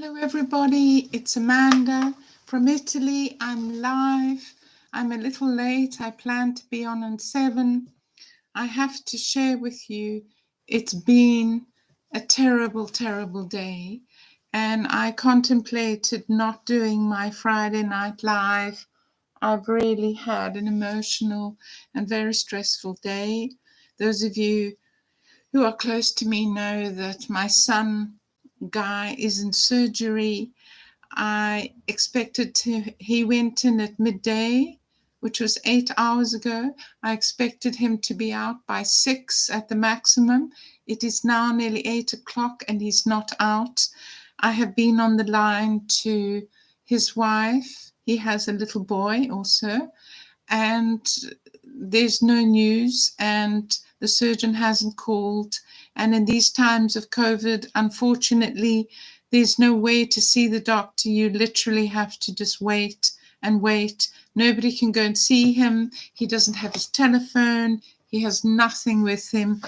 Hello everybody, it's Amanda from Italy. I'm live. I'm a little late. I planned to be on at 7. I have to share with you, it's been a terrible, terrible day, and I contemplated not doing my Friday night live. I've really had an emotional and very stressful day. Those of you who are close to me know that my son Guy is in surgery. He went in at midday, which was 8 hours ago. I expected him to be out by 6 at the maximum. It is now nearly 8 o'clock and he's not out. I have been on the line to his wife. He has a little boy also, and there's no news, and the surgeon hasn't called. And in these times of COVID, unfortunately, there's no way to see the doctor. You literally have to just wait and wait. Nobody can go and see him. He doesn't have his telephone. He has nothing with him.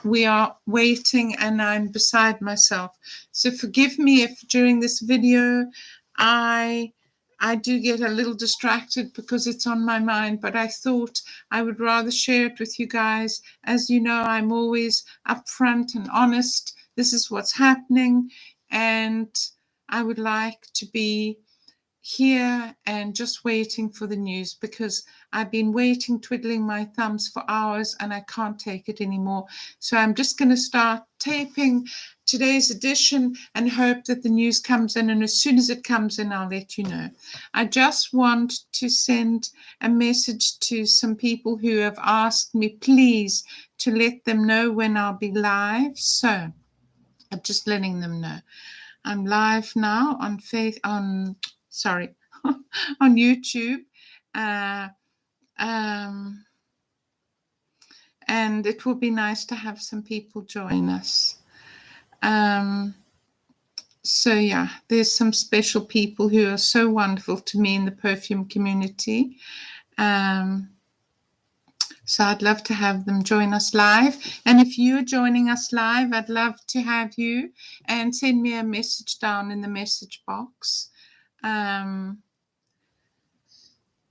We are waiting and I'm beside myself. So forgive me if during this video I do get a little distracted because it's on my mind, but I thought I would rather share it with you guys. As you know, I'm always upfront and honest. This is what's happening, and I would like to be here and just waiting for the news, because I've been waiting, twiddling my thumbs for hours, and I can't take it anymore. So I'm just going to start taping today's edition and hope that the news comes in, and as soon as it comes in, I'll let you know. I just want to send a message to some people who have asked me, please, to let them know when I'll be live. So I'm just letting them know. I'm live now on on YouTube. And it will be nice to have some people join us. So yeah, there's some special people who are so wonderful to me in the perfume community. So I'd love to have them join us live. And if you're joining us live, I'd love to have you, and send me a message down in the message box,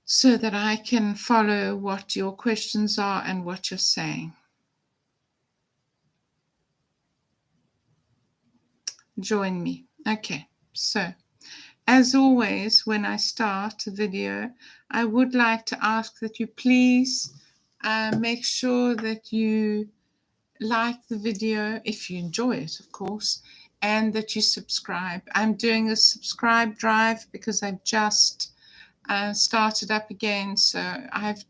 so that I can follow what your questions are and what you're saying. Join me. Okay, so as always, when I start a video, I would like to ask that you please make sure that you like the video, if you enjoy it, of course, and that you subscribe. I'm doing a subscribe drive because I've just started up again. So I've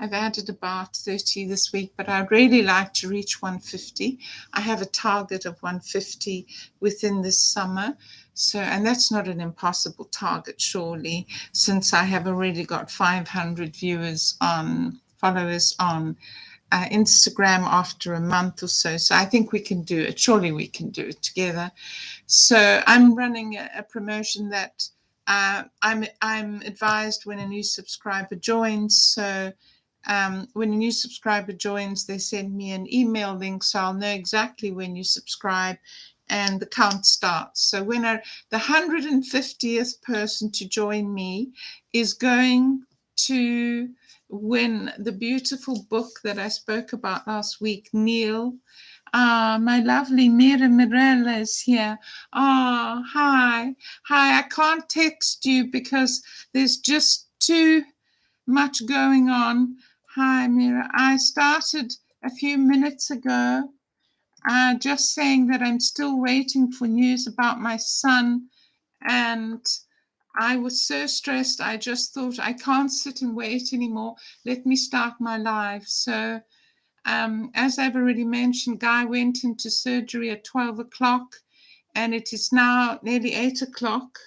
added about 30 this week, but I'd really like to reach 150. I have a target of 150 within this summer. So, and that's not an impossible target, surely, since I have already got 500 followers on Instagram after a month or so. So I think we can do it. Surely we can do it together. So I'm running a promotion that I'm advised when a new subscriber joins. So when a new subscriber joins, they send me an email link, so I'll know exactly when you subscribe, and the count starts. So when the 150th person to join me is going to win the beautiful book that I spoke about last week. Neil, my lovely Mira Mirella is here. Hi. I can't text you because there's just too much going on. Hi, Mira. I started a few minutes ago just saying that I'm still waiting for news about my son, and I was so stressed. I just thought, I can't sit and wait anymore. Let me start my live. So as I've already mentioned, Guy went into surgery at 12 o'clock, and it is now nearly 8 o'clock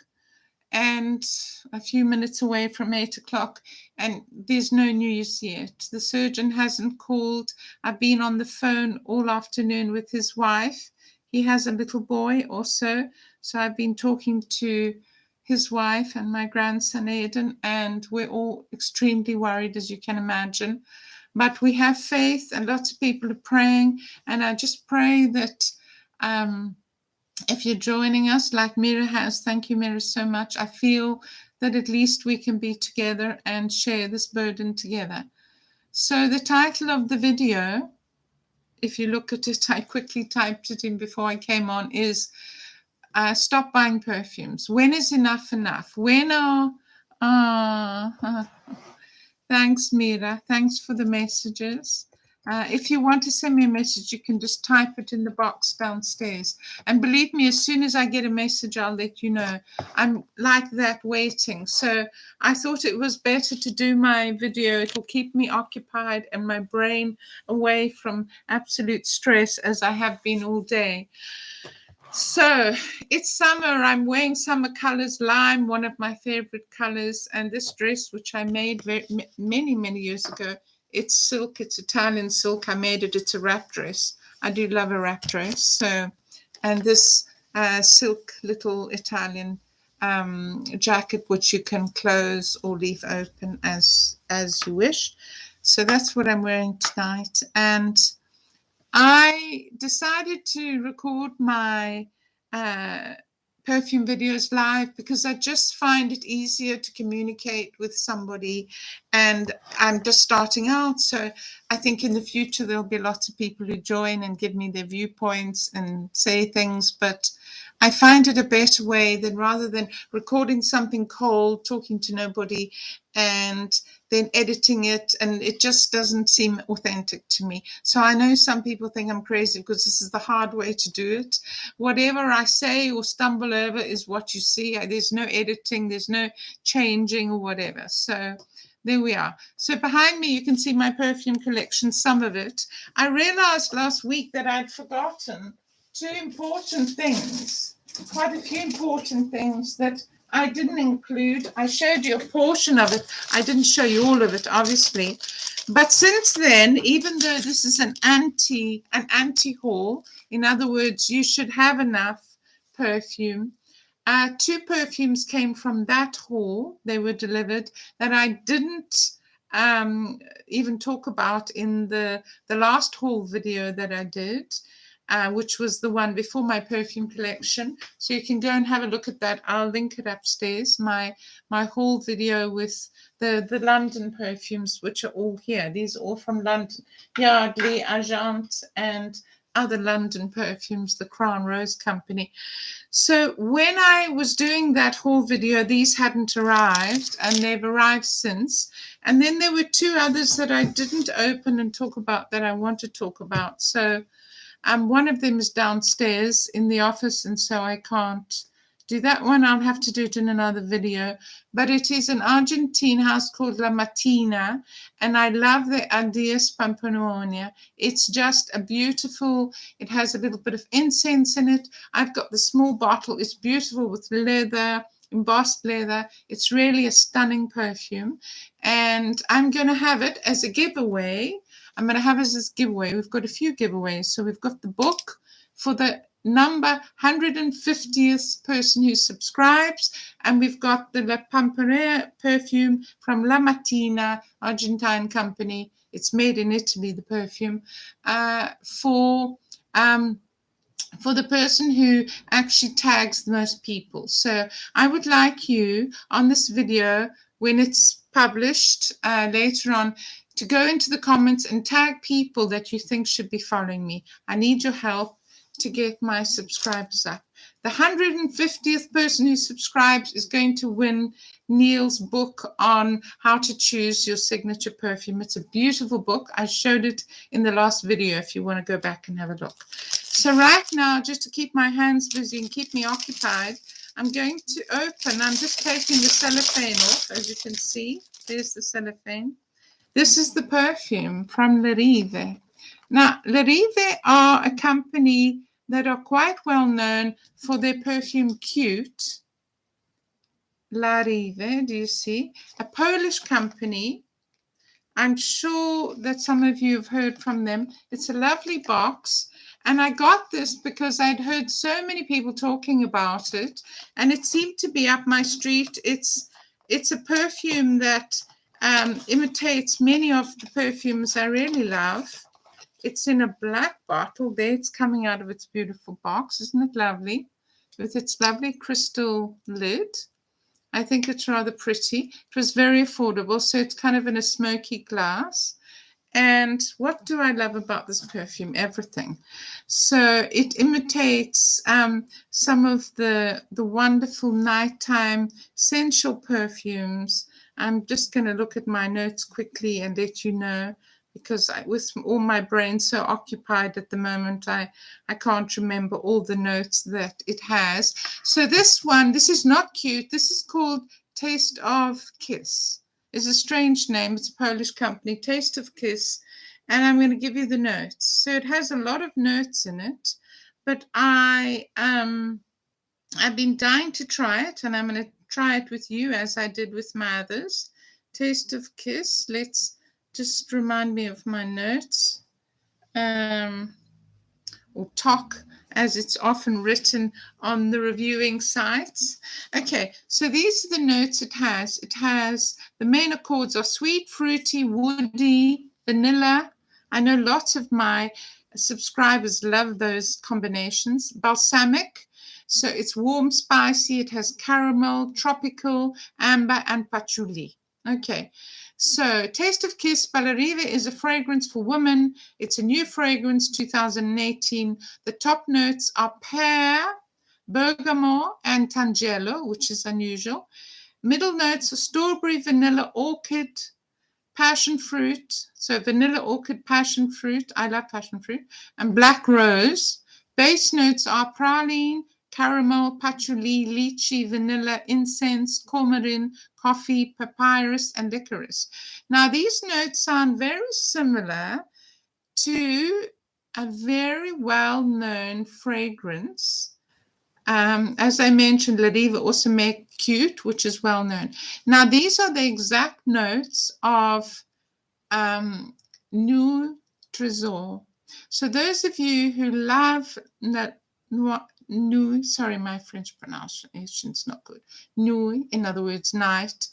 and a few minutes away from 8 o'clock, and there's no news yet. The surgeon hasn't called. I've been on the phone all afternoon with his wife. He has a little boy also, so I've been talking to his wife and my grandson Aiden, and we're all extremely worried, as you can imagine. But we have faith, and lots of people are praying, and I just pray that if you're joining us like Mira has, thank you, Mira, so much. I feel that at least we can be together and share this burden together. So the title of the video, if you look at it, I quickly typed it in before I came on, is Stop Buying Perfumes. When is enough enough? When are... Thanks, Mira. Thanks for the messages. If you want to send me a message, you can just type it in the box downstairs. And believe me, as soon as I get a message, I'll let you know. I'm like that waiting. So I thought it was better to do my video. It will keep me occupied and my brain away from absolute stress as I have been all day. So it's summer. I'm wearing summer colors, lime, one of my favorite colors. And this dress, which I made many years ago, it's silk. It's Italian silk. I made it. It's a wrap dress. I do love a wrap dress. So, and this silk little Italian jacket, which you can close or leave open as you wish. So that's what I'm wearing tonight. And I decided to record my perfume videos live because I just find it easier to communicate with somebody, and I'm just starting out. So I think in the future there'll be lots of people who join and give me their viewpoints and say things, but I find it a better way than rather than recording something cold, talking to nobody, and then editing it, and it just doesn't seem authentic to me. So I know some people think I'm crazy because this is the hard way to do it. Whatever I say or stumble over is what you see. There's no editing, there's no changing or whatever. So there we are. So behind me, you can see my perfume collection, some of it. I realized last week that I'd forgotten two important things, quite a few important things that I didn't include. I showed you a portion of it. I didn't show you all of it, obviously. But since then, even though this is an anti haul, in other words, you should have enough perfume. Two perfumes came from that haul. They were delivered that I didn't even talk about in the last haul video that I did. Which was the one before my perfume collection. So you can go and have a look at that. I'll link it upstairs. My haul video with the London perfumes, which are all here. These are all from London. Yardley, Agent, and other London perfumes, the Crown Rose Company. So when I was doing that haul video, these hadn't arrived, and they've arrived since. And then there were two others that I didn't open and talk about that I want to talk about. So one of them is downstairs in the office, and so I can't do that one. I'll have to do it in another video. But it is an Argentine house called La Mattina, and I love the Adios Pampanonia. It's just a beautiful, it has a little bit of incense in it. I've got the small bottle. It's beautiful with leather, embossed leather. It's really a stunning perfume, and I'm going to have it as a giveaway. I'm going to have as a giveaway. We've got a few giveaways. So we've got the book for the number 150th person who subscribes, and we've got the La Pampanonia perfume from La Mattina, Argentine company. It's made in Italy, the perfume, for the person who actually tags the most people. So I would like you on this video, when it's published later on, to go into the comments and tag people that you think should be following me. I need your help to get my subscribers up. The 150th person who subscribes is going to win Neil's book on how to choose your signature perfume. It's a beautiful book. I showed it in the last video if you want to go back and have a look. So right now, just to keep my hands busy and keep me occupied, I'm going to open. I'm just taking the cellophane off, as you can see. There's the cellophane. This is the perfume from La Rive. Now, La Rive are a company that are quite well known for their perfume Cute. La Rive, do you see? A Polish company. I'm sure that some of you have heard from them. It's a lovely box. And I got this because I'd heard so many people talking about it, and it seemed to be up my street. It's a perfume that imitates many of the perfumes I really love. It's in a black bottle. There, it's coming out of its beautiful box. Isn't it lovely? with its lovely crystal lid. I think it's rather pretty. It was very affordable, so it's kind of in a smoky glass. And what do I love about this perfume? Everything. So it imitates some of the wonderful nighttime sensual perfumes. I'm just going to look at my notes quickly and let you know, because with all my brain so occupied at the moment, I can't remember all the notes that it has. So this one, this is not cute. This is called Taste of Kiss. It's a strange name. It's a Polish company, Taste of Kiss. And I'm going to give you the notes. So it has a lot of notes in it, but I've been dying to try it, and I'm going to try it with you as I did with my others. Taste of Kiss. Let's just remind me of my notes. Or TOC, as it's often written on the reviewing sites. Okay, so these are the notes it has. It has, the main accords are sweet, fruity, woody, vanilla. I know lots of my subscribers love those combinations. Balsamic, so it's warm, spicy. It has caramel, tropical, amber, and patchouli. Okay, so Taste of Kiss by Lariva is a fragrance for women. It's a new fragrance, 2018. The top notes are pear, bergamot, and tangelo, which is unusual. Middle notes are strawberry, vanilla, orchid, passion fruit. So vanilla, orchid, passion fruit. I love passion fruit. And black rose. Base notes are praline, caramel, patchouli, lychee, vanilla, incense, coumarin, coffee, papyrus, and licorice. Now, these notes sound very similar to a very well-known fragrance. As I mentioned, Lariva also make Cute, which is well-known. Now, these are the exact notes of New Trésor. So those of you who love Nuit, sorry, my French pronunciation is not good. Nuit, in other words, night,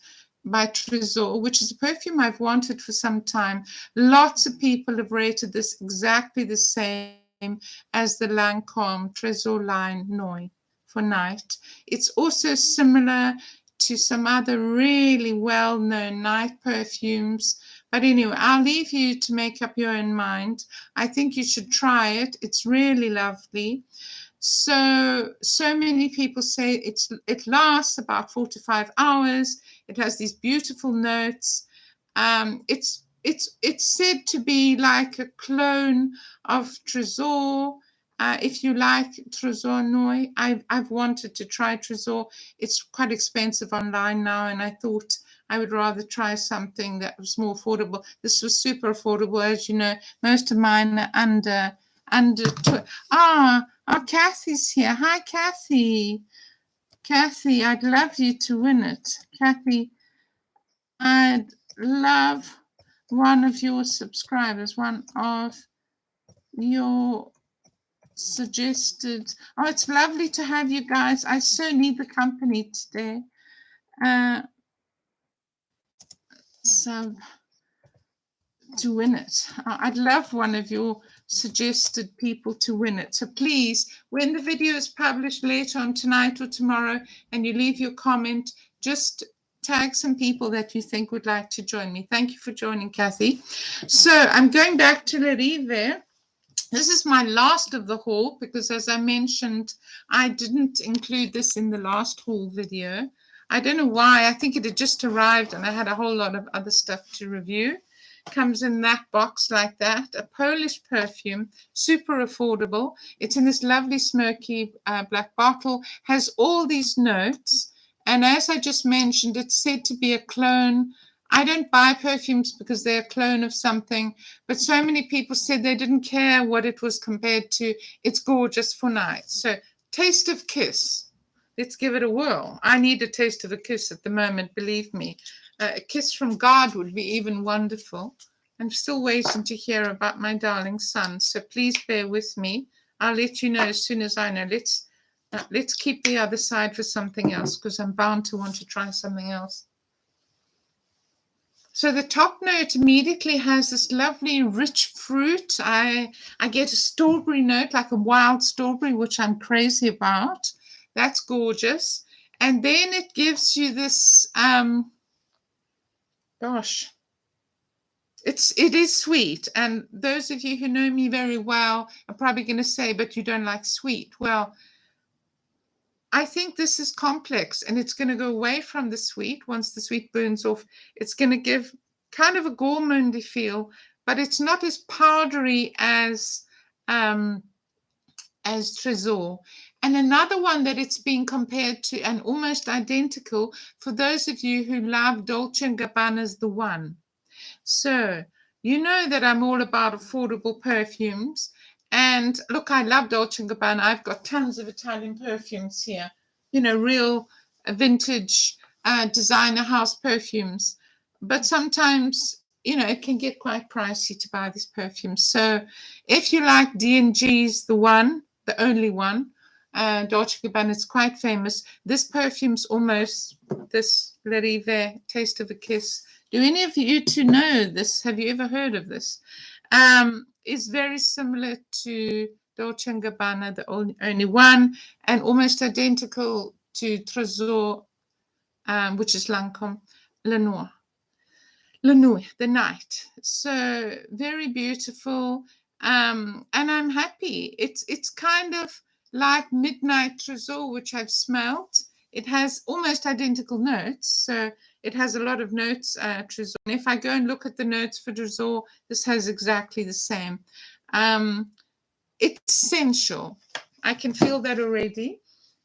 by Trésor, which is a perfume I've wanted for some time. Lots of people have rated this exactly the same as the Lancôme Trésor line Nuit for night. It's also similar to some other really well-known night perfumes. But anyway, I'll leave you to make up your own mind. I think you should try it. It's really lovely. So many people say it lasts about 4 to 5 hours. It has these beautiful notes. It's said to be like a clone of Trésor. If you like Trésor Nuit, I've wanted to try Trésor. It's quite expensive online now, and I thought I would rather try something that was more affordable. This was super affordable, as you know. Most of mine are under. Kathy's here. Hi, Kathy. Kathy, I'd love you to win it. Kathy, I'd love one of your subscribers, one of your suggested. Oh, it's lovely to have you guys. I so need the company today. So to win it. I'd love one of your suggested people to win it. So please, when the video is published later on tonight or tomorrow and you leave your comment, just tag some people that you think would like to join me. Thank you for joining, Kathy. So I'm going back to Lariva. This is my last of the haul because, as I mentioned, I didn't include this in the last haul video. I don't know why. I think it had just arrived and I had a whole lot of other stuff to review. Comes in that box like that. A Polish perfume, super affordable. It's in this lovely smoky black bottle. Has all these notes. And as I just mentioned, it's said to be a clone. I don't buy perfumes because they're a clone of something, but so many people said they didn't care what it was compared to. It's gorgeous for nights. So Taste of Kiss. Let's give it a whirl. I need a taste of a kiss at the moment, believe me. A kiss from God would be even wonderful. I'm still waiting to hear about my darling son, so please bear with me. I'll let you know as soon as I know. Let's keep the other side for something else because I'm bound to want to try something else. So the top note immediately has this lovely rich fruit. I get a strawberry note, like a wild strawberry, which I'm crazy about. That's gorgeous. And then it gives you this, gosh, it is sweet. And those of you who know me very well are probably going to say, but you don't like sweet. Well, I think this is complex, and it's going to go away from the sweet. Once the sweet burns off, it's going to give kind of a gourmandy feel, but it's not as powdery as Trésor. And another one that it's being compared to, and almost identical, for those of you who love Dolce & Gabbana's The One. So you know that I'm all about affordable perfumes. And look, I love Dolce & Gabbana. I've got tons of Italian perfumes here, you know, real vintage designer house perfumes. But sometimes, you know, it can get quite pricey to buy these perfumes. So if you like D&G's The One, the only one, Dolce & Gabbana is quite famous. This perfume's almost this L'Arrive, Taste of a Kiss. Do any of you two know this? Have you ever heard of this? Is very similar to Dolce & Gabbana, the only one, and almost identical to Trésor, which is Lancôme, Le Nuit, the night. So very beautiful, and I'm happy. It's kind of like Midnight Trésor, which I've smelled. It has almost identical notes, so it has a lot of notes, Trésor. And if I go and look at the notes for Trésor, this has exactly the same. It's sensual. I can feel that already.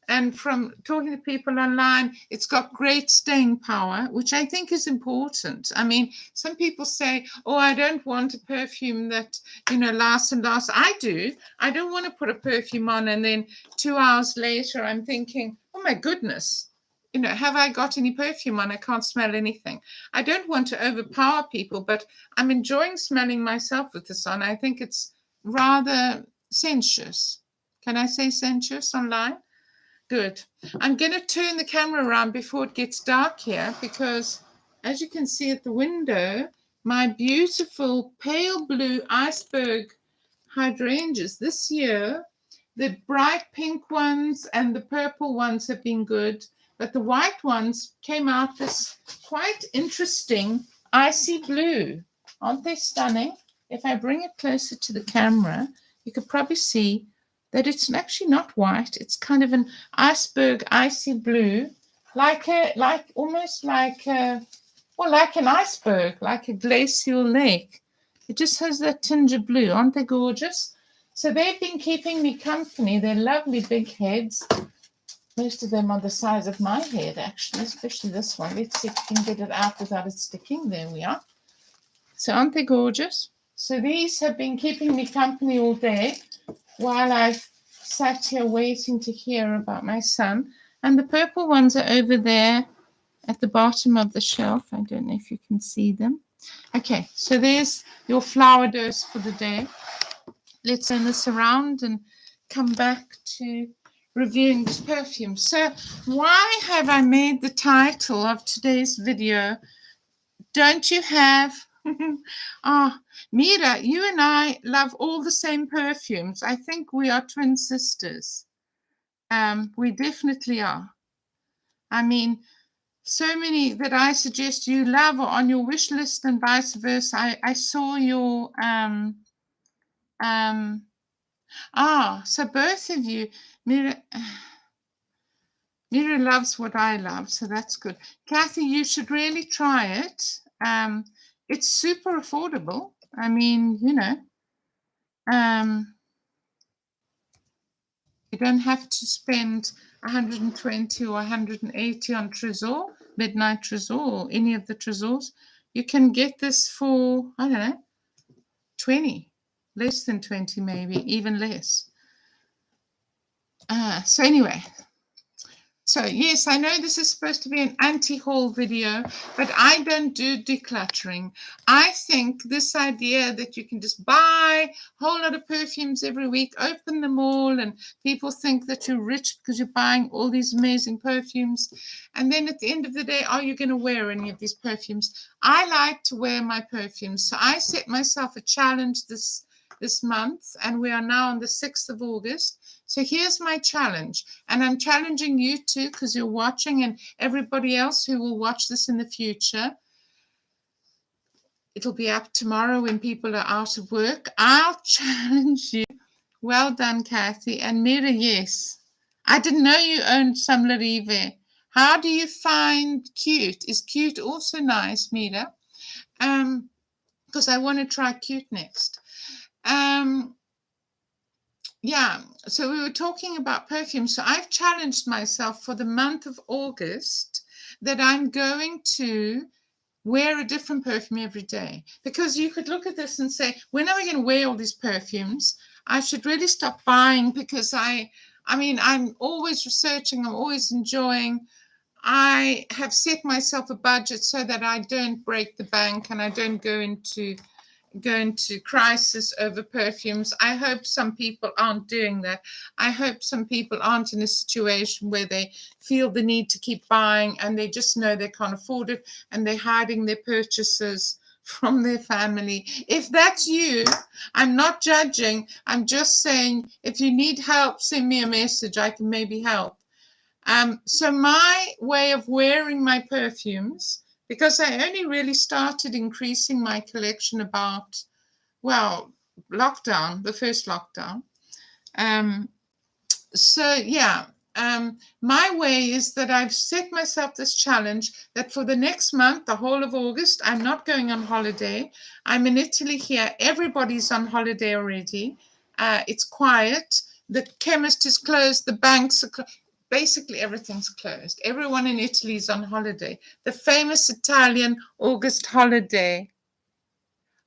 And from talking to people online, it's got great staying power, which I think is important. I mean, some people say, oh, I don't want a perfume that, you know, lasts and lasts. I do. I don't want to put a perfume on and then 2 hours later I'm thinking, oh my goodness, you know, have I got any perfume on? I can't smell anything. I don't want to overpower people, but I'm enjoying smelling myself with this on. I think it's rather sensuous. Can I say sensuous online? Good. I'm going to turn the camera around before it gets dark here, because as you can see at the window, my beautiful pale blue iceberg hydrangeas this year, the bright pink ones and the purple ones have been good, but the white ones came out this quite interesting icy blue. Aren't they stunning? If I bring it closer to the camera, you could probably see that it's actually not white. It's kind of an iceberg icy blue, like almost like an iceberg, like a glacial lake. It just has that tinge of blue. Aren't they gorgeous? So they've been keeping me company. They're lovely big heads. Most of them are the size of my head, actually, especially this one. Let's see if we can get it out without it sticking. There we are. So aren't they gorgeous? So these have been keeping me company all day while I've sat here waiting to hear about my son. And the purple ones are over there at the bottom of the shelf. I don't know if you can see them. Okay, so there's your flower dose for the day. Let's turn this around and come back to reviewing this perfume. So why have I made the title of today's video, Don't You Have... Mira, you and I love all the same perfumes. I think we are twin sisters. We definitely are. I mean, so many that I suggest you love are on your wish list and vice versa. I saw your so both of you, Mira loves what I love, so that's good. Kathy, you should really try it. It's super affordable. I mean, you know, you don't have to spend 120 or 180 on Trésor, Midnight Trésor, or any of the Trésors. You can get this for, I don't know, 20, less than 20 maybe, even less. So anyway, so yes, I know this is supposed to be an anti-haul video, but I don't do decluttering. I think this idea that you can just buy a whole lot of perfumes every week, open them all, and people think that you're rich because you're buying all these amazing perfumes. And then at the end of the day, are you going to wear any of these perfumes? I like to wear my perfumes. So I set myself a challenge this month, and we are now on the 6th of August. So here's my challenge. And I'm challenging you too, because you're watching, and everybody else who will watch this in the future. It'll be up tomorrow when people are out of work. I'll challenge you. Well done, Kathy. And Mira, yes. I didn't know you owned some Larive. How do you find cute? Is cute also nice, Mira? Because I want to try cute next. Yeah, so we were talking about perfume. So I've challenged myself for the month of August that I'm going to wear a different perfume every day. Because you could look at this and say, when am I going to wear all these perfumes? I should really stop buying, because I mean, I'm always researching, I'm always enjoying. I have set myself a budget so that I don't break the bank and I don't go into crisis over perfumes. I hope some people aren't doing that. I hope some people aren't in a situation where they feel the need to keep buying and they just know they can't afford it and they're hiding their purchases from their family. If that's you, I'm not judging. I'm just saying, if you need help, send me a message. I can maybe help. So my way of wearing my perfumes, because I only really started increasing my collection about, well, lockdown, the first lockdown. My way is that I've set myself this challenge that for the next month, the whole of August, I'm not going on holiday. I'm in Italy here. Everybody's on holiday already. It's quiet. The chemist is closed. The banks are closed. Basically, everything's closed. Everyone in Italy is on holiday. The famous Italian August holiday.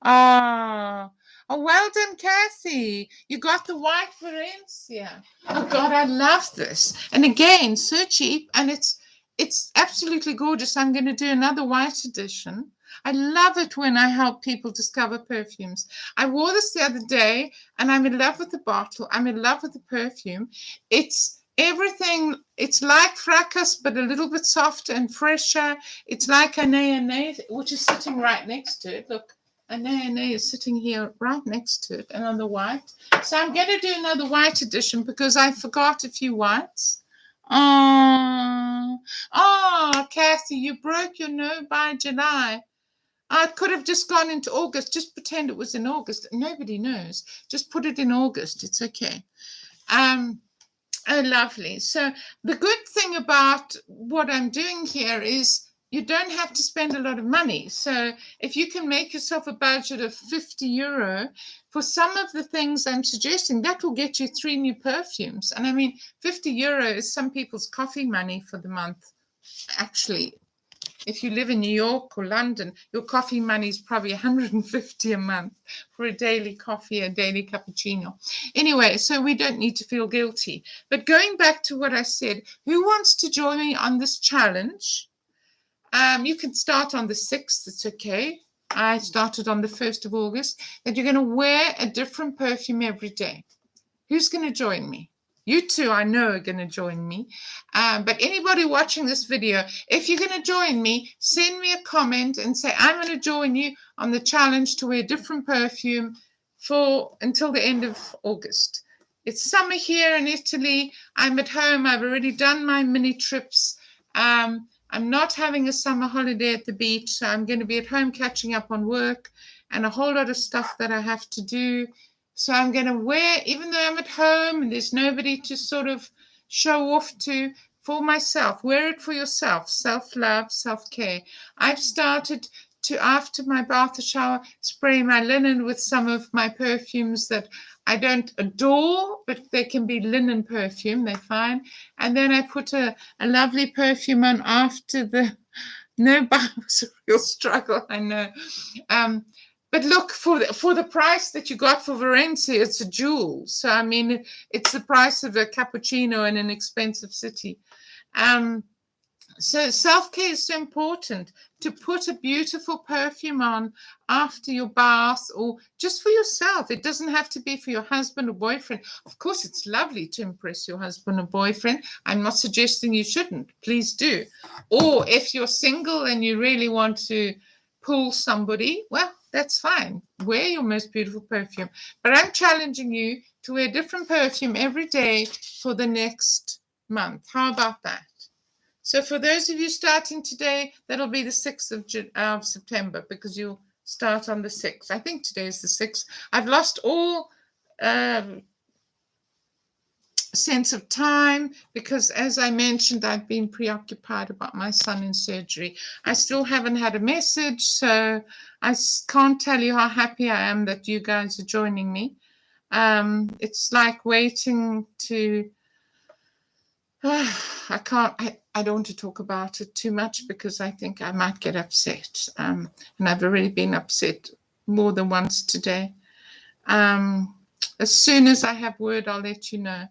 Oh, well done, Kathy. You got the white Valencia. Oh, God, I love this. And again, so cheap, and it's absolutely gorgeous. I'm going to do another white edition. I love it when I help people discover perfumes. I wore this the other day, and I'm in love with the bottle. I'm in love with the perfume. It's everything. It's like Fracas, but a little bit softer and fresher. It's like Anais, which is sitting right next to it. Look, Anais is sitting here right next to it, and on the white. So I'm going to do another white edition because I forgot a few whites. Oh, Kathy, you broke your no by July. I could have just gone into August. Just pretend it was in August. Nobody knows. Just put it in August. It's okay. Oh, lovely. So the good thing about what I'm doing here is you don't have to spend a lot of money. So if you can make yourself a budget of €50 for some of the things I'm suggesting, that will get you 3 new perfumes. And I mean, €50 is some people's coffee money for the month. Actually, if you live in New York or London, your coffee money is probably $150 a month for a daily coffee, a daily cappuccino. Anyway, so we don't need to feel guilty. But going back to what I said, who wants to join me on this challenge? You can start on the 6th. It's okay. I started on the 1st of August. That you're going to wear a different perfume every day. Who's going to join me? You two, I know, are going to join me. But anybody watching this video, if you're going to join me, send me a comment and say, I'm going to join you on the challenge to wear different perfume until the end of August. It's summer here in Italy. I'm at home. I've already done my mini trips. I'm not having a summer holiday at the beach, so I'm going to be at home catching up on work and a whole lot of stuff that I have to do. So I'm going to wear, even though I'm at home and there's nobody to sort of show off to, for myself. Wear it for yourself. Self-love, self-care. I've started to, after my bath or shower, spray my linen with some of my perfumes that I don't adore, but they can be linen perfume. They're fine. And then I put a lovely perfume on after the... No, but it was a real struggle, I know. But look, for the price that you got for Versace, it's a jewel. So, I mean, it's the price of a cappuccino in an expensive city. So self-care is so important. To put a beautiful perfume on after your bath or just for yourself. It doesn't have to be for your husband or boyfriend. Of course, it's lovely to impress your husband or boyfriend. I'm not suggesting you shouldn't. Please do. Or if you're single and you really want to pull somebody, well, That's fine. Wear your most beautiful perfume. But I'm challenging you to wear different perfume every day for the next month. How about that? So for those of you starting today, that'll be the 6th of September, because you'll start on the 6th. I think today is the 6th. I've lost all sense of time because, as I mentioned, I've been preoccupied about my son in surgery. I still haven't had a message, so I can't tell you how happy I am that you guys are joining me. It's like waiting to I don't want to talk about it too much because I think I might get upset. And I've already been upset more than once today. As soon as I have word, I'll let you know.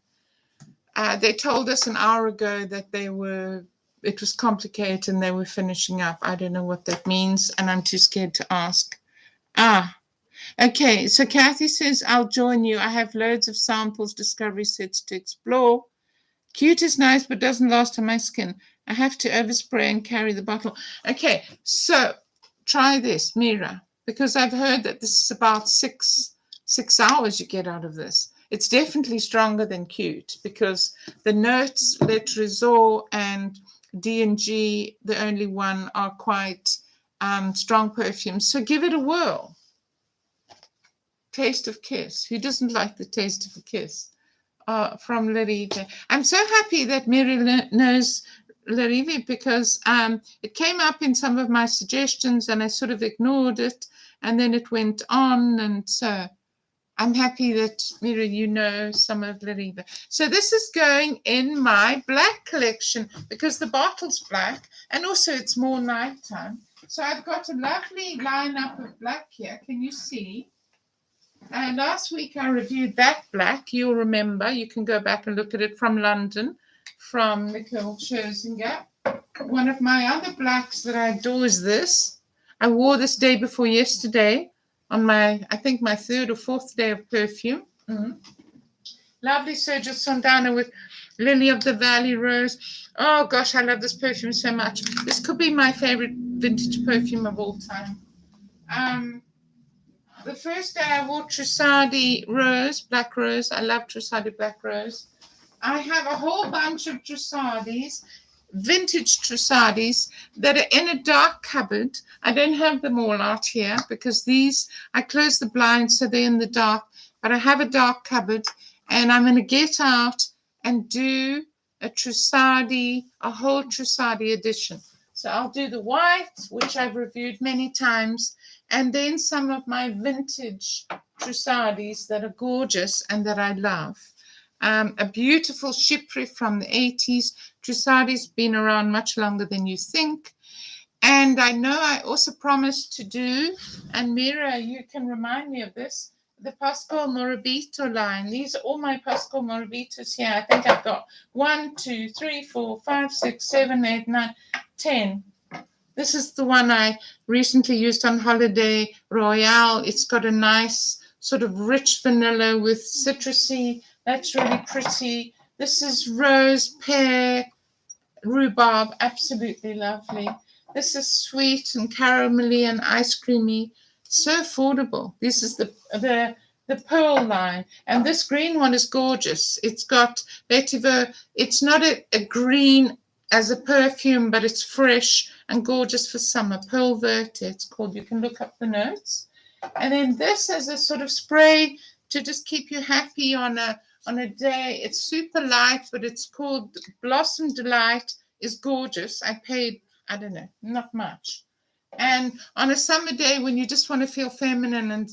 They told us an hour ago that it was complicated and they were finishing up. I don't know what that means, and I'm too scared to ask. Okay, so Kathy says, I'll join you. I have loads of samples, discovery sets to explore. Cute is nice, but doesn't last on my skin. I have to overspray and carry the bottle. Okay, so try this, Mira, because I've heard that this is about six hours you get out of this. It's definitely stronger than Cute because the notes, Le Trésor and D&G, the only one, are quite strong perfumes. So give it a whirl. Taste of Kiss. Who doesn't like the taste of a kiss? From Larive. I'm so happy that Mary knows Larive because it came up in some of my suggestions and I sort of ignored it, and then it went on, and so I'm happy that Mary, you know some of Larive. So this is going in my black collection because the bottle's black and also it's more nighttime. So I've got a lovely lineup of black here. Can you see? And last week I reviewed that black. You'll remember. You can go back and look at it, from London, from Nicole Scherzinger. One of my other blacks that I adore is this. I wore this day before yesterday on I think my 3rd or 4th day of perfume. Lovely Sergio Sondano with Lily of the Valley Rose. Oh gosh, I love this perfume so much. This could be my favorite vintage perfume of all time. The first day I wore Trussardi Rose, Black Rose. I love Trussardi Black Rose. I have a whole bunch of Trussardis, vintage Trussardis, that are in a dark cupboard. I don't have them all out here because these, I closed the blinds so they're in the dark, but I have a dark cupboard and I'm going to get out and do a whole Trussardi edition. So I'll do the white, which I've reviewed many times, and then some of my vintage Trussardis that are gorgeous and that I love. A beautiful Chypre from the 80s. Trussardi's been around much longer than you think. And I know I also promised to do, and Mira, you can remind me of this, the Pascal Morabito line. These are all my Pascal Morabitos here. I think I've got 1, 2, 3, 4, 5, 6, 7, 8, 9, 10. This is the one I recently used on holiday, Royale. It's got a nice sort of rich vanilla with citrusy. That's really pretty. This is Rose, Pear, Rhubarb. Absolutely lovely. This is sweet and caramelly and ice creamy. So affordable. This is the Pearl line. And this green one is gorgeous. It's got vetiver. It's not a green as a perfume, but it's fresh and gorgeous for summer. Pearl Verte, it's called. You can look up the notes. And then this as a sort of spray to just keep you happy on a day. It's super light, but it's called Blossom Delight. Is gorgeous. I paid, I don't know, not much. And on a summer day when you just want to feel feminine and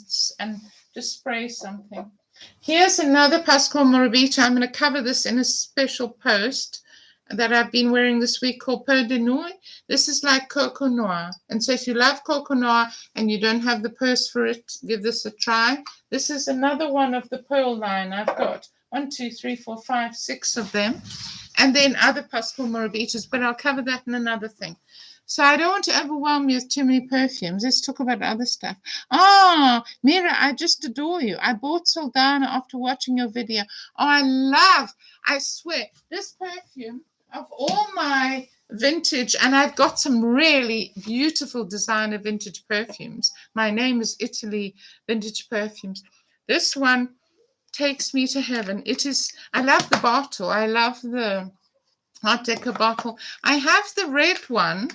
just spray something. Here's another Pascal Morabito. I'm going to cover this in a special post that I've been wearing this week called Peau de Nuit. This is like Coco Noir. And so if you love Coco Noir and you don't have the purse for it, give this a try. This is another one of the Pearl line. I've got 1, 2, 3, 4, 5, 6 of them. And then other Pascal Morabitos, but I'll cover that in another thing. So I don't want to overwhelm you with too many perfumes. Let's talk about other stuff. Mira, I just adore you. I bought Soldana after watching your video. I swear, this perfume, of all my vintage, and I've got some really beautiful designer vintage perfumes. My name is Italy Vintage Perfumes. This one takes me to heaven. It is, I love the bottle. I love the Art Deco bottle. I have the red one.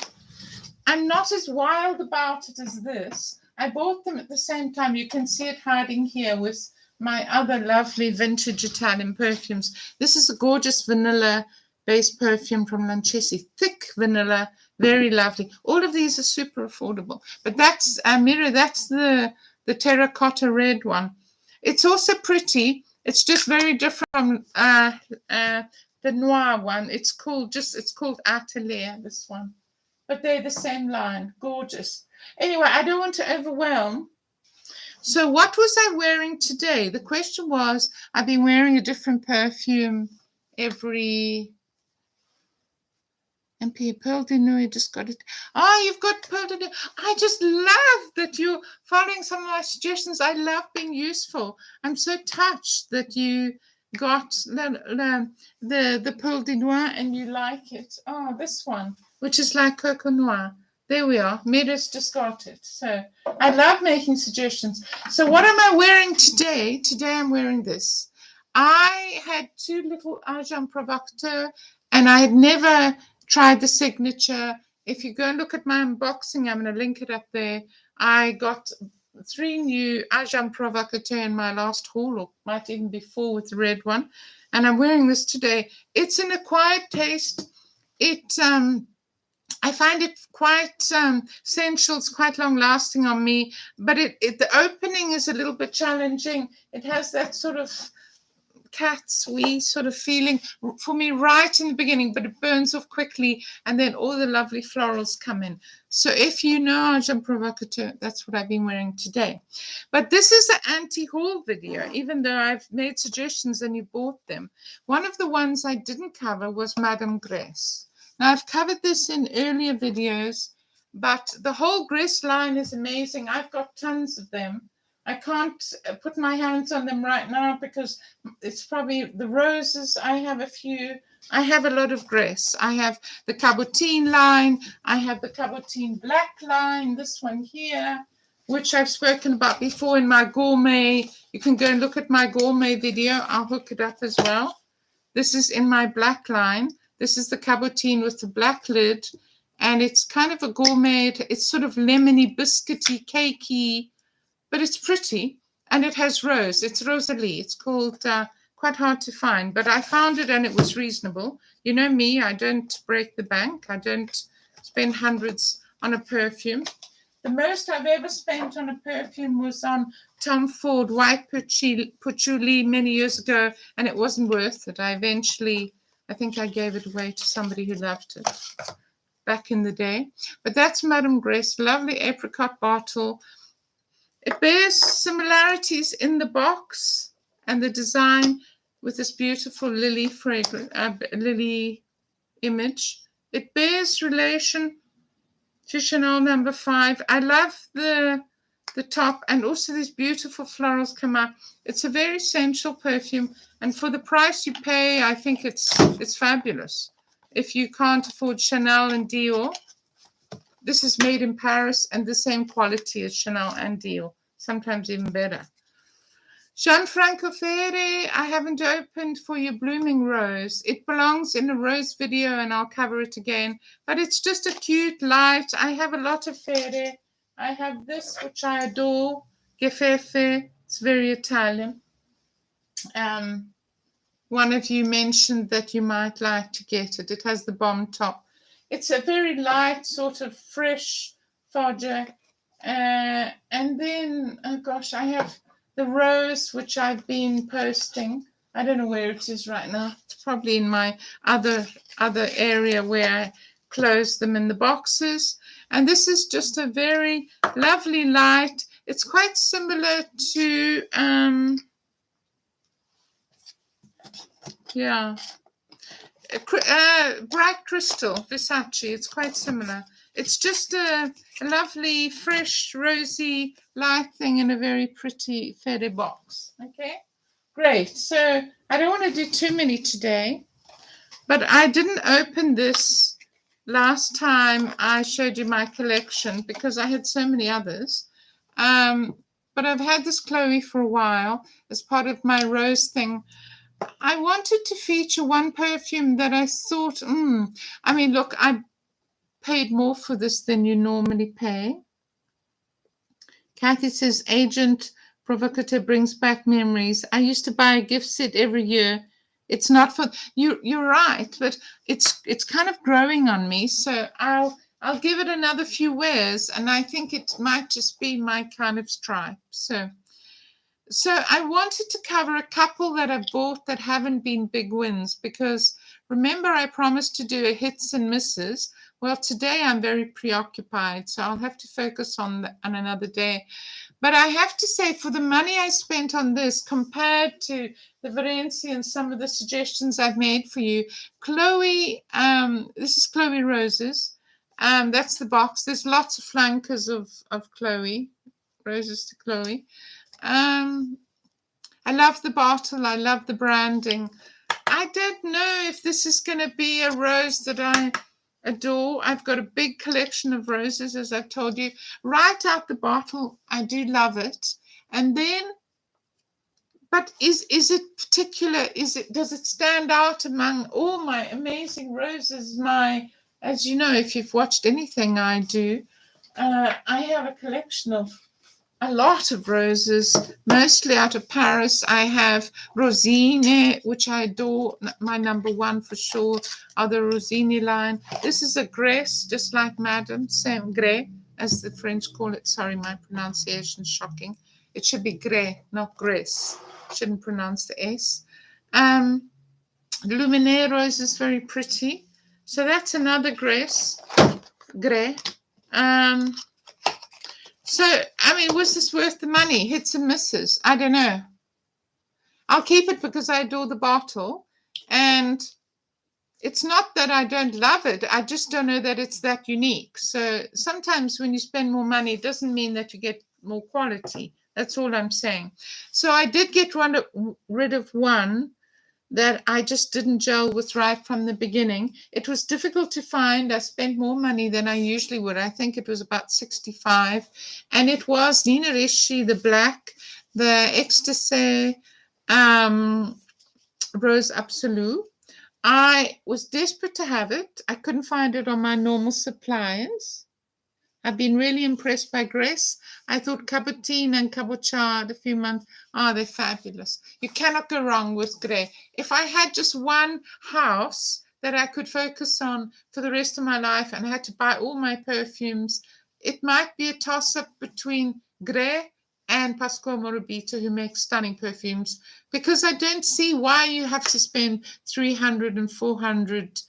I'm not as wild about it as this. I bought them at the same time. You can see it hiding here with my other lovely vintage Italian perfumes. This is a gorgeous vanilla-based perfume from Lanchesi. Thick vanilla, very lovely. All of these are super affordable. But that's, Mira, that's the terracotta red one. It's also pretty. It's just very different from the noir one. It's called Atelier, this one. But they're the same line. Gorgeous. Anyway, I don't want to overwhelm. So what was I wearing today? The question was, I've been wearing a different perfume every... MP Pearl de Nuit, just got it. Oh, you've got Pearl de Nuit. I just love that you're following some of my suggestions. I love being useful. I'm so touched that you got the Pearl de Nuit and you like it. Oh, this one, which is like Coco Noir. There we are. Meda's just got it. So I love making suggestions. So what am I wearing today? Today I'm wearing this. I had two little Agent Provocateur, and I had never tried the signature. If you go and look at my unboxing, I'm going to link it up there. I got 3 new Agent Provocateur in my last haul, or might even be 4 with the red one. And I'm wearing this today. It's an acquired taste. I find it quite sensual. It's quite long lasting on me, but the opening is a little bit challenging. It has that sort of cat's wee sort of feeling for me right in the beginning, but it burns off quickly, and then all the lovely florals come in. So if you know Agent Provocateur, that's what I've been wearing today. But this is an anti-haul video, even though I've made suggestions and you bought them. One of the ones I didn't cover was Madame Grace. Now, I've covered this in earlier videos, but the whole Grace line is amazing. I've got tons of them. I can't put my hands on them right now because it's probably the roses. I have a few. I have a lot of Grace. I have the Cabotine line. I have the Cabotine Black line, this one here, which I've spoken about before in my gourmet. You can go and look at my gourmet video. I'll hook it up as well. This is in my black line. This is the Cabotine with the black lid, and it's kind of a gourmet. It's sort of lemony, biscuity, cakey, but it's pretty, and it has rose. It's Rosalie. It's called, quite hard to find, but I found it and it was reasonable. You know me, I don't break the bank. I don't spend hundreds on a perfume. The most I've ever spent on a perfume was on Tom Ford White Patchouli many years ago, and it wasn't worth it. I think I gave it away to somebody who loved it back in the day. But that's Madame Grace, lovely apricot bottle. It bears similarities in the box and the design with this beautiful lily fragrance, lily image. It bears relation to Chanel No. 5. I love the top, and also these beautiful florals come out. It's a very sensual perfume, and for the price you pay, I think it's fabulous. If you can't afford Chanel and Dior, this is made in Paris and the same quality as Chanel and Dior, sometimes even better. Gianfranco Ferre, I haven't opened for you Blooming Rose. It belongs in a rose video, and I'll cover it again, but it's just a cute light. I have a lot of Ferre. I have this, which I adore, Gefefe. It's very Italian. One of you mentioned that you might like to get it. It has the bomb top. It's a very light, sort of fresh fodder. And then, oh gosh, I have the rose, which I've been posting. I don't know where it is right now. It's probably in my other area where I close them in the boxes. And this is just a very lovely light. It's quite similar to, Bright Crystal, Versace. It's quite similar. It's just a lovely, fresh, rosy light thing in a very pretty Ferre box. Okay, great. So I don't want to do too many today. But I didn't open this last time I showed you my collection because I had so many others. But I've had this Chloe for a while as part of my rose thing. I wanted to feature one perfume that I thought, I mean, look, I paid more for this than you normally pay. Kathy says, Agent Provocateur brings back memories. I used to buy a gift set every year. It's not for you. You're right, but it's kind of growing on me. So I'll give it another few wears, and I think it might just be my kind of stripe. So I wanted to cover a couple that I bought that haven't been big wins, because remember I promised to do a hits and misses. Well, today I'm very preoccupied, so I'll have to focus on another day. But I have to say, for the money I spent on this compared to the Versace and some of the suggestions I've made for you, Chloe, this is Chloe Roses. That's the box. There's lots of flankers of Chloe, Roses to Chloe. I love the bottle. I love the branding. I don't know if this is going to be a rose that I adore. I've got a big collection of roses, as I've told you. Right out the bottle, I do love it. And then, but is it particular? Does it stand out among all my amazing roses? As you know, if you've watched anything I do, I have a collection of a lot of roses, mostly out of Paris. I have Rosine, which I adore. My number one for sure are the Rosine line. This is a Grace, just like Madame, same Grès, as the French call it. Sorry, my pronunciation is shocking. It should be Grès, not Grace. Shouldn't pronounce the S. Luminaire Rose is very pretty. So that's another Grès. So, I mean, was this worth the money? Hits and misses. I don't know. I'll keep it because I adore the bottle. And it's not that I don't love it. I just don't know that it's that unique. So sometimes when you spend more money, it doesn't mean that you get more quality. That's all I'm saying. So I did get rid of one that I just didn't gel with right from the beginning. It was difficult to find. I spent more money than I usually would. I think it was about 65. And it was Nina Ricci, the black, the Ecstasy Rose Absolue. I was desperate to have it. I couldn't find it on my normal suppliers. I've been really impressed by Grace. I thought Cabotin and Cabochard a few months, they're fabulous. You cannot go wrong with Grès. If I had just one house that I could focus on for the rest of my life and I had to buy all my perfumes, it might be a toss-up between Grès and Pasquale Morabito, who makes stunning perfumes, because I don't see why you have to spend 300 and 400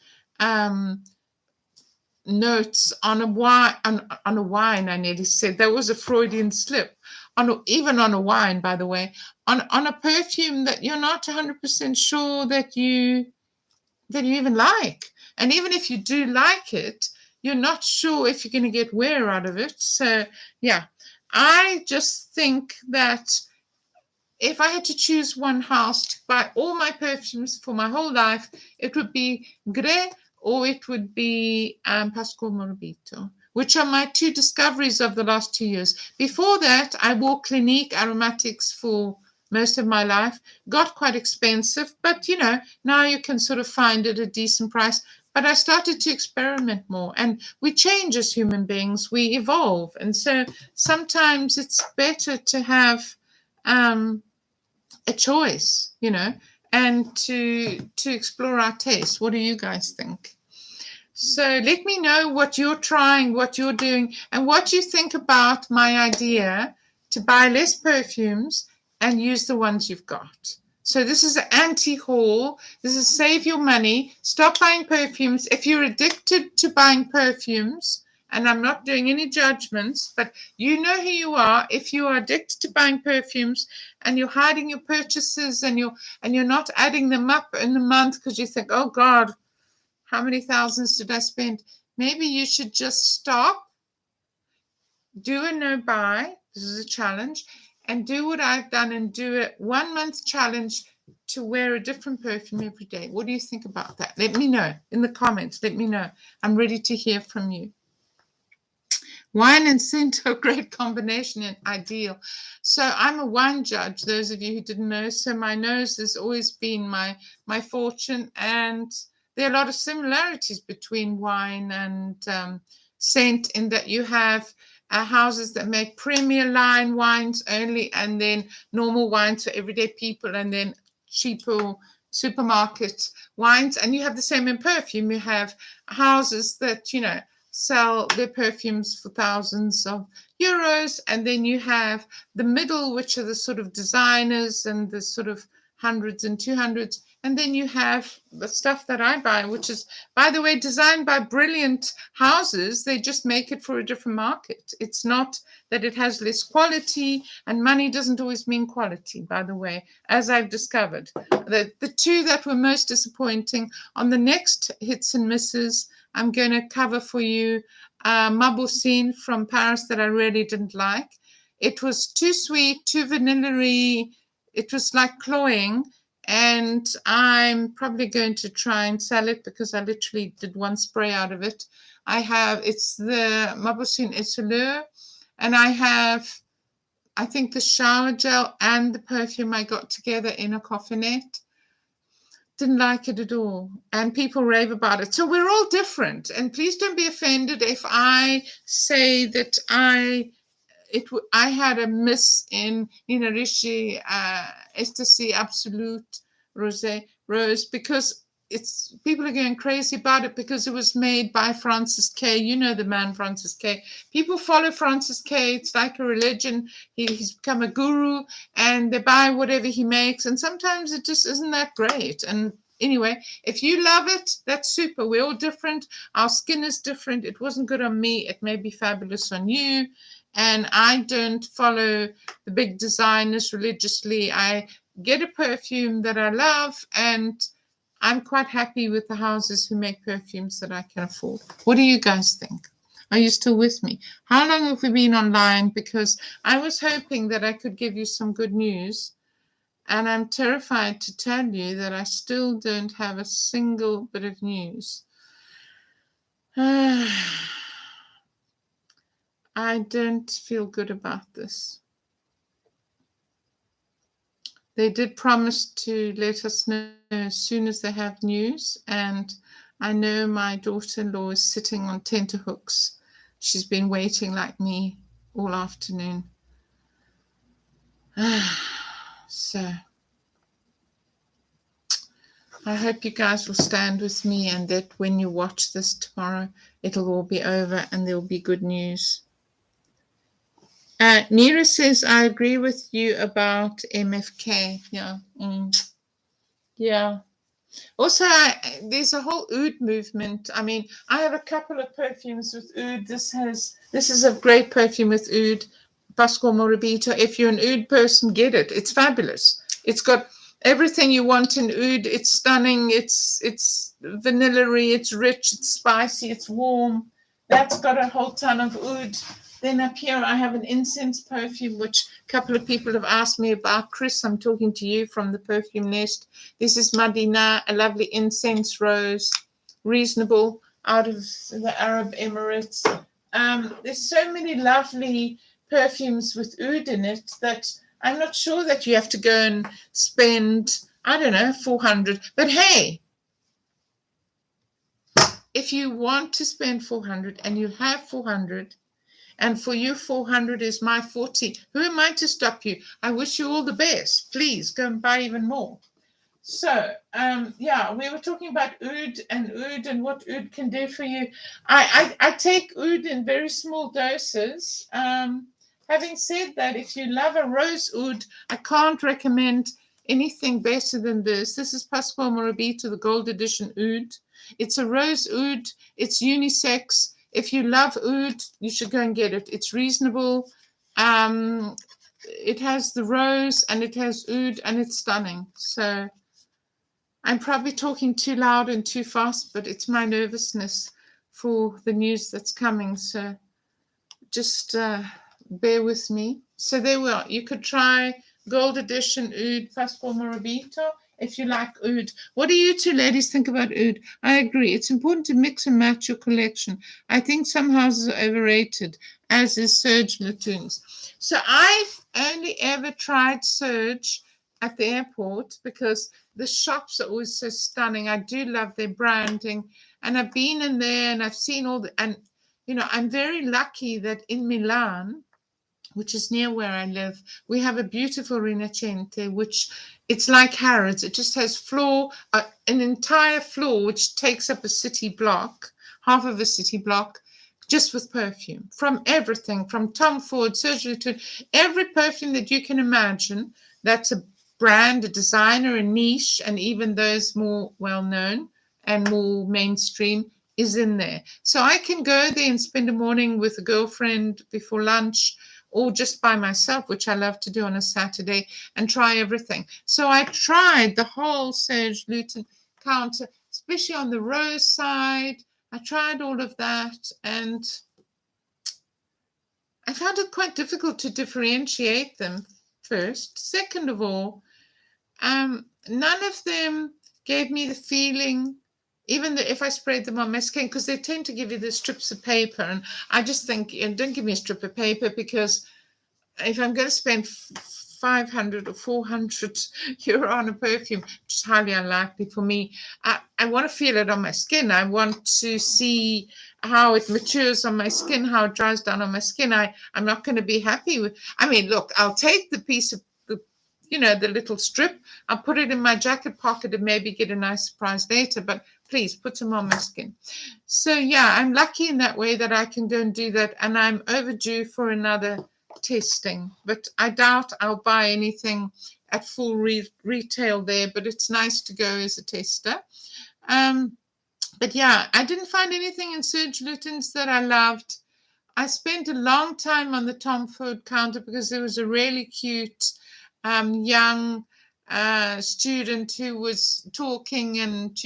notes on a wine. On a wine, I nearly said. That was a Freudian slip. Even on a wine, by the way, on a perfume that you're not 100% sure that you even like. And even if you do like it, you're not sure if you're going to get wear out of it. So, yeah, I just think that if I had to choose one house to buy all my perfumes for my whole life, it would be Grès or it would be Pasquale Morabito, which are my two discoveries of the last 2 years. Before that, I wore Clinique aromatics for most of my life. Got quite expensive, but, now you can sort of find it at a decent price. But I started to experiment more, and we change as human beings. We evolve, and so sometimes it's better to have a choice, and to explore our taste. What do you guys think? So let me know what you're trying, what you're doing, and what you think about my idea to buy less perfumes and use the ones you've got. So this is an anti-haul. This is save your money. Stop buying perfumes. If you're addicted to buying perfumes, and I'm not doing any judgments, but you know who you are. If you are addicted to buying perfumes and you're hiding your purchases and you're not adding them up in the month because you think, oh God, how many thousands did I spend? Maybe you should just stop, do a no buy. This is a challenge. And do what I've done and do a 1 month challenge. to wear a different perfume every day. What do you think about that? Let me know in the comments. Let me know. I'm ready to hear from you. Wine and scent are a great combination and ideal. So I'm a wine judge, those of you who didn't know. So my nose has always been my fortune. And there are a lot of similarities between wine and scent in that you have houses that make premier line wines only, and then normal wines for everyday people, and then cheaper supermarket wines. And you have the same in perfume. You have houses that, sell their perfumes for thousands of euros, and then you have the middle, which are the sort of designers and the sort of hundreds and 200s, and then you have the stuff that I buy, which is, by the way, designed by brilliant houses. They just make it for a different market. It's not that it has less quality, and money doesn't always mean quality, by the way, as I've discovered. The two that were most disappointing on the next hits and misses, I'm going to cover for you Maboussine from Paris that I really didn't like. It was too sweet, too vanilla-y. It was like cloying, and I'm probably going to try and sell it because I literally did one spray out of it. It's the Maboussine Esseleur, and I think the shower gel and the perfume I got together in a coffinette. Didn't like it at all, and people rave about it. So we're all different, and please don't be offended if I say that I had a miss in Nina Ricci Ecstasy Absolute Rose, because people are going crazy about it because it was made by Francis K. You know the man Francis K. People follow Francis K. It's like a religion. He's become a guru, and they buy whatever he makes, and sometimes it just isn't that great. And anyway, if you love it, that's super. We're all different. Our skin is different. It wasn't good on me. It may be fabulous on you. And I don't follow the big designers religiously. I get a perfume that I love, and I'm quite happy with the houses who make perfumes that I can afford. What do you guys think? Are you still with me? How long have we been online? Because I was hoping that I could give you some good news, and I'm terrified to tell you that I still don't have a single bit of news. I don't feel good about this. They did promise to let us know as soon as they have news, and I know my daughter-in-law is sitting on tenterhooks. She's been waiting like me all afternoon. So I hope you guys will stand with me, and that when you watch this tomorrow, it'll all be over and there'll be good news. Nira says, I agree with you about MFK. Yeah. Yeah. Also, there's a whole oud movement. I mean, I have a couple of perfumes with oud. This is a great perfume with oud, Pasquale Morabito. If you're an oud person, get it. It's fabulous. It's got everything you want in oud. It's stunning. It's vanilla-y. It's rich. It's spicy. It's warm. That's got a whole ton of oud. Then up here, I have an incense perfume, which a couple of people have asked me about. Chris, I'm talking to you from the Perfume Nest. This is Madina, a lovely incense rose, reasonable, out of the Arab Emirates. There's so many lovely perfumes with oud in it that I'm not sure that you have to go and spend, I don't know, 400. But hey, if you want to spend 400 and you have 400, and for you, 400 is my 40. Who am I to stop you? I wish you all the best. Please go and buy even more. So, we were talking about oud and what oud can do for you. I take oud in very small doses. Having said that, if you love a rose oud, I can't recommend anything better than this. This is Pasquale Morabito, the gold edition oud. It's a rose oud. It's unisex. If you love oud, you should go and get it. It's reasonable. It has the rose and it has oud, and it's stunning. So I'm probably talking too loud and too fast, but it's my nervousness for the news that's coming. So just bear with me. So there we are. You could try Gold Edition Oud Passport Morabito. If you like oud. What do you two ladies think about oud? I agree. It's important to mix and match your collection. I think some houses are overrated, as is Serge Latoun's. So I've only ever tried Serge at the airport because the shops are always so stunning. I do love their branding. And I've been in there and I've seen all the, and you know, I'm very lucky that in Milan, which is near where I live, we have a beautiful Rinascente, which it's like Harrods. It just has an entire floor, which takes up a city block, half of a city block, just with perfume. From everything, from Tom Ford, Sergio to every perfume that you can imagine. That's a brand, a designer, a niche, and even those more well-known and more mainstream is in there. So I can go there and spend a morning with a girlfriend before lunch, or just by myself, which I love to do on a Saturday, and try everything. So I tried the whole Serge Lutens counter, especially on the rose side. I tried all of that, and I found it quite difficult to differentiate them first. Second of all, none of them gave me the feeling, even if I sprayed them on my skin, because they tend to give you the strips of paper. And I just think, don't give me a strip of paper, because if I'm going to spend 500 or 400 euro on a perfume, which is highly unlikely for me, I want to feel it on my skin. I want to see how it matures on my skin, how it dries down on my skin. I'm not going to be happy with, look, I'll take the piece of, the little strip, I'll put it in my jacket pocket and maybe get a nice surprise later, but please put them on my skin. So yeah, I'm lucky in that way that I can go and do that, and I'm overdue for another testing, but I doubt I'll buy anything at full retail there, but it's nice to go as a tester. But yeah, I didn't find anything in Serge Lutens that I loved. I spent a long time on the Tom Ford counter because there was a really cute young student who was talking, and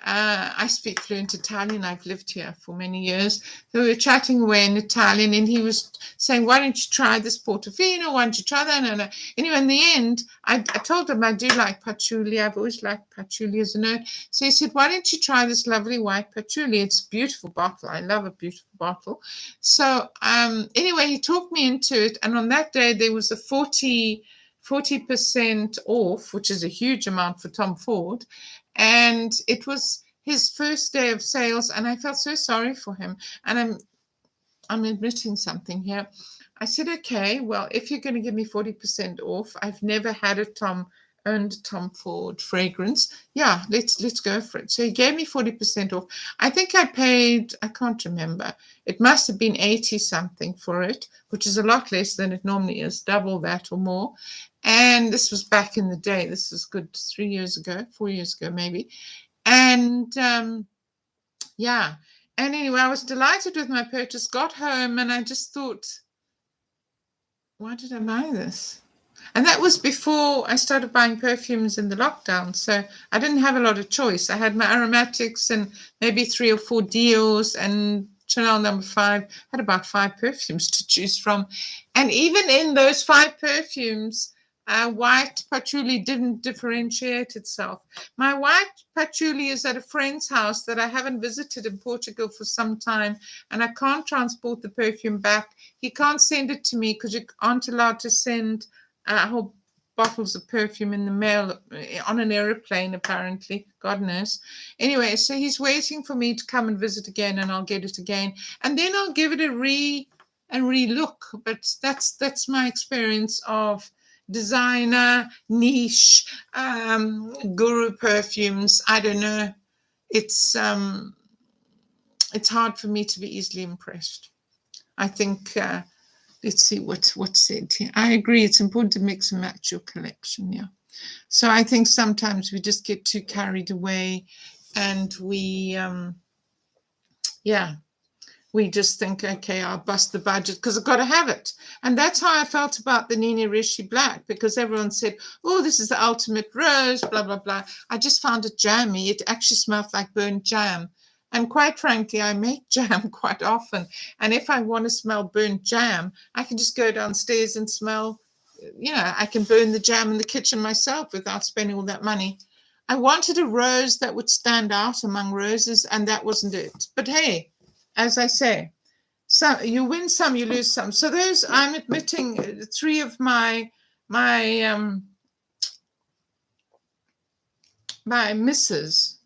I speak fluent Italian. I've lived here for many years. So we were chatting away in Italian, and he was saying, why don't you try this Portofino? Why don't you try that? And anyway, in the end, I told him I do like patchouli. I've always liked patchouli as a note. So he said, why don't you try this lovely white patchouli? It's a beautiful bottle. I love a beautiful bottle. So anyway, he talked me into it. And on that day, there was a 40% off, which is a huge amount for Tom Ford. And it was his first day of sales, and I felt so sorry for him. And I'm admitting something here. I said, okay, well, if you're going to give me 40% off, I've never had a Tom Ford fragrance. Yeah, let's go for it. So he gave me 40% off. I think I paid, I can't remember. It must have been 80 something for it, which is a lot less than it normally is, double that or more. And this was back in the day. This was good 4 years ago maybe. And yeah. And anyway, I was delighted with my purchase, got home, and I just thought, why did I buy this? And that was before I started buying perfumes in the lockdown. So I didn't have a lot of choice. I had my aromatics and maybe 3 or 4 deos, and Chanel No. 5, had about 5 perfumes to choose from. And even in those 5 perfumes, white patchouli didn't differentiate itself. My white patchouli is at a friend's house that I haven't visited in Portugal for some time, and I can't transport the perfume back. He can't send it to me because you aren't allowed to send whole bottles of perfume in the mail on an aeroplane, apparently. God knows. Anyway, so he's waiting for me to come and visit again, and I'll get it again, and then I'll give it a re-look. But that's my experience of designer, niche, guru perfumes. I don't know. It's hard for me to be easily impressed. I think, let's see what's said here. I agree. It's important to mix and match your collection. Yeah. So I think sometimes we just get too carried away, and we just think, okay, I'll bust the budget because I've got to have it. And that's how I felt about the Nina Ricci Black, because everyone said, oh, this is the ultimate rose, blah, blah, blah. I just found it jammy. It actually smelled like burnt jam. And quite frankly, I make jam quite often. And if I want to smell burnt jam, I can just go downstairs and smell I can burn the jam in the kitchen myself without spending all that money. I wanted a rose that would stand out among roses, and that wasn't it. But hey, as I say, so you win some, you lose some. So those, I'm admitting, 3 of my misses.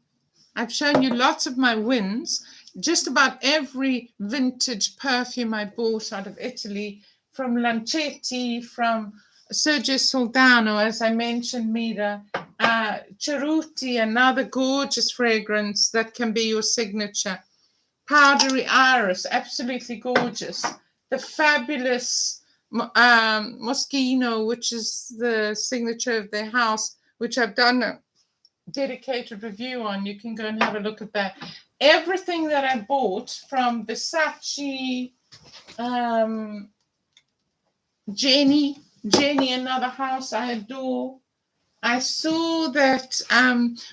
I've shown you lots of my wins. Just about every vintage perfume I bought out of Italy, from Lanchesi, from Sergio Soldano, as I mentioned, Mira, Cerruti, another gorgeous fragrance that can be your signature. Powdery Iris, absolutely gorgeous. The fabulous Moschino, which is the signature of their house, which I've done a dedicated review on. You can go and have a look at that. Everything that I bought from Versace, Jenny, another house I adore. I saw that,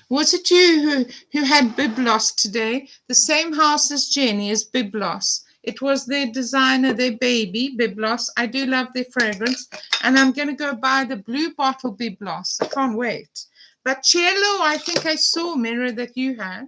was it you who had Byblos today? The same house as Jenny is Byblos. It was their designer, their baby, Byblos. I do love their fragrance. And I'm going to go buy the blue bottle Byblos. I can't wait. But Cielo, I think I saw, Mira, that you had.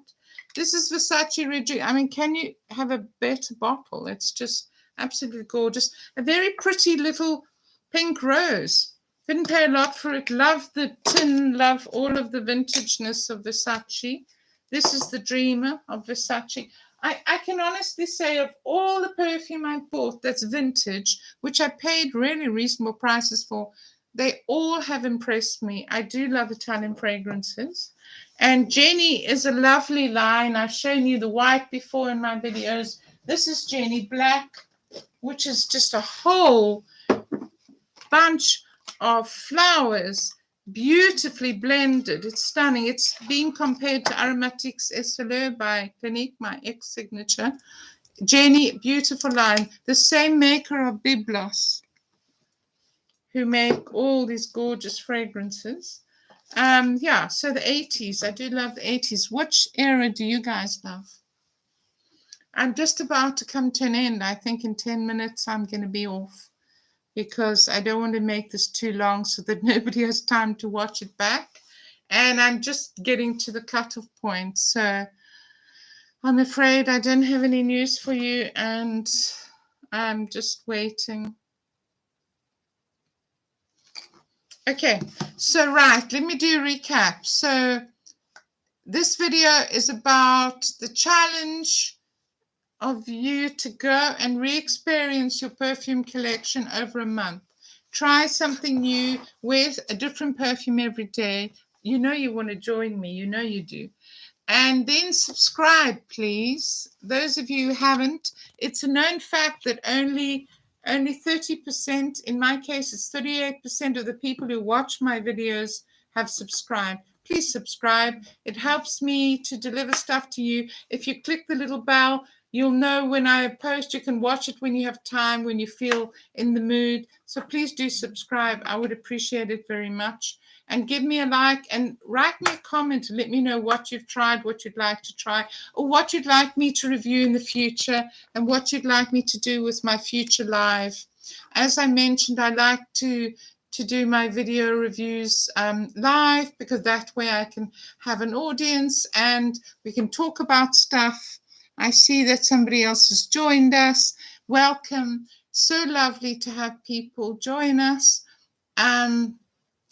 This is Versace Reggie. I mean, can you have a better bottle? It's just absolutely gorgeous. A very pretty little pink rose. Didn't pay a lot for it. Love the tin, love all of the vintageness of Versace. This is the Dreamer of Versace. I can honestly say, of all the perfume I bought that's vintage, which I paid really reasonable prices for, they all have impressed me. I do love Italian fragrances. And Jenny is a lovely line. I've shown you the white before in my videos. This is Jenny Black, which is just a whole bunch of flowers, beautifully blended. It's stunning. It's being compared to Aromatiques Esseleur by Clinique, my ex-signature. Jenny, beautiful line. The same maker of Byblos, who make all these gorgeous fragrances. So the 80s. I do love the 80s. Which era do you guys love? I'm just about to come to an end. I think in 10 minutes I'm going to be off, because I don't want to make this too long so that nobody has time to watch it back. And I'm just getting to the cutoff point. So I'm afraid I don't have any news for you, and I'm just waiting. Okay, so right, let me do a recap. So this video is about the challenge of you to go and re-experience your perfume collection over a month. Try something new, wear a different perfume every day. You know you want to join me, you know you do. And then subscribe, please. Those of you who haven't, it's a known fact that only 30%, in my case it's 38% of the people who watch my videos have subscribed. Please subscribe. It helps me to deliver stuff to you. If you click the little bell, you'll know when I post. You can watch it when you have time, when you feel in the mood. So please do subscribe. I would appreciate it very much. And give me a like and write me a comment and let me know what you've tried, what you'd like to try, or what you'd like me to review in the future, and what you'd like me to do with my future live. As I mentioned, I like to do my video reviews live, because that way I can have an audience and we can talk about stuff. I see that somebody else has joined us. Welcome. So lovely to have people join us.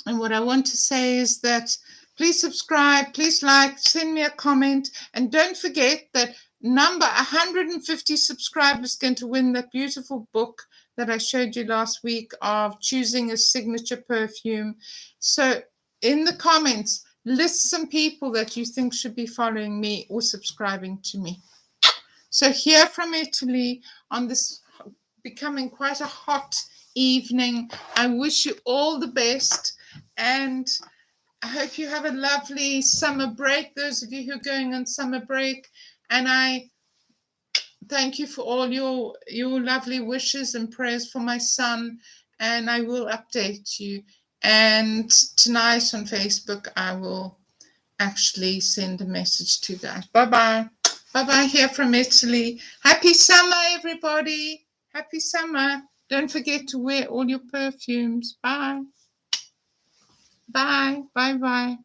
And what I want to say is that please subscribe, please like, send me a comment. And don't forget that number 150 subscribers is going to win that beautiful book that I showed you last week of choosing a signature perfume. So in the comments, list some people that you think should be following me or subscribing to me. So here from Italy on this becoming quite a hot evening, I wish you all the best, and I hope you have a lovely summer break, those of you who are going on summer break. And I thank you for all your lovely wishes and prayers for my son, and I will update you. And tonight on Facebook, I will actually send a message to you guys. Bye-bye. Bye-bye here from Italy. Happy summer, everybody. Happy summer. Don't forget to wear all your perfumes. Bye. Bye. Bye. Bye.